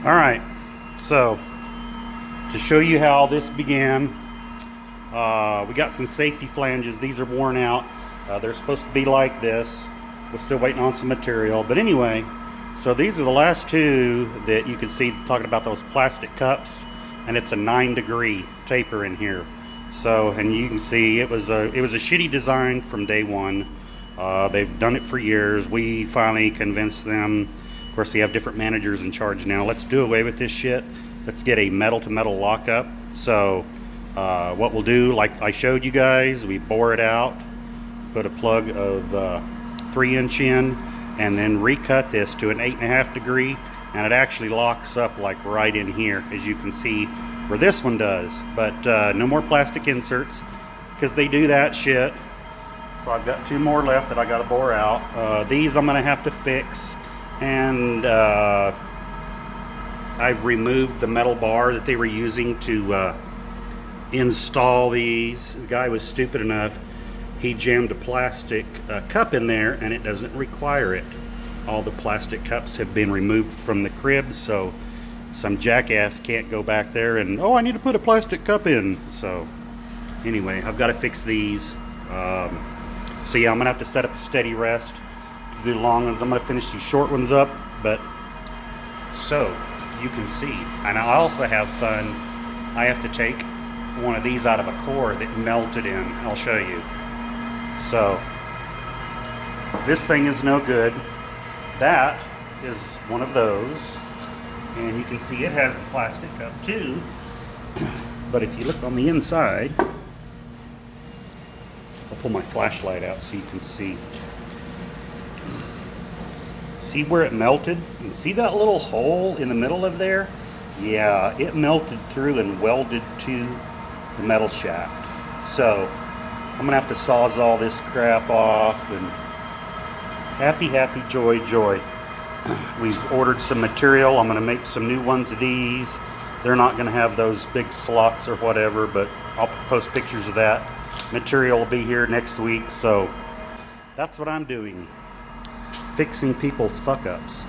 All right, so to show you how this began, we got some safety flanges. These are worn out. They're supposed to be like this. We're still waiting on some material. But anyway, so these are the last two that you can see talking about those plastic cups, and it's a 9-degree taper in here. So, and you can see it was a shitty design from day one. They've done it for years. We finally convinced them. Of course, they have different managers in charge now. Let's do away with this shit. Let's get a metal-to-metal lockup. So what we'll do, like I showed you guys, we bore it out, put a plug of 3-inch in, and then recut this to an 8.5 degree, and it actually locks up like right in here, as you can see where this one does. But no more plastic inserts, because they do that shit. So I've got 2 more left that I got to bore out. These I'm going to have to fix. And I've removed the metal bar that they were using to install these. The guy was stupid enough, he jammed a plastic cup in there, and it doesn't require it. All the plastic cups have been removed from the crib, so some jackass can't go back there and, oh, I need to put a plastic cup in. So anyway, I've got to fix these. So yeah, I'm gonna have to set up a steady rest. Do the long ones. I'm going to finish these short ones up, but so you can see. And I also have fun. I have to take one of these out of a core that melted in. I'll show you. So this thing is no good. That is one of those, and you can see it has the plastic cup too. But if you look on the inside, I'll pull my flashlight out so you can see. See where it melted? You see that little hole in the middle of there? Yeah, it melted through and welded to the metal shaft. So I'm gonna have to sawzall this crap off, and happy, happy, joy, joy. We've ordered some material. I'm gonna make some new ones of these. They're not gonna have those big slots or whatever, but I'll post pictures of that. Material will be here next week, so that's what I'm doing. Fixing people's fuck-ups.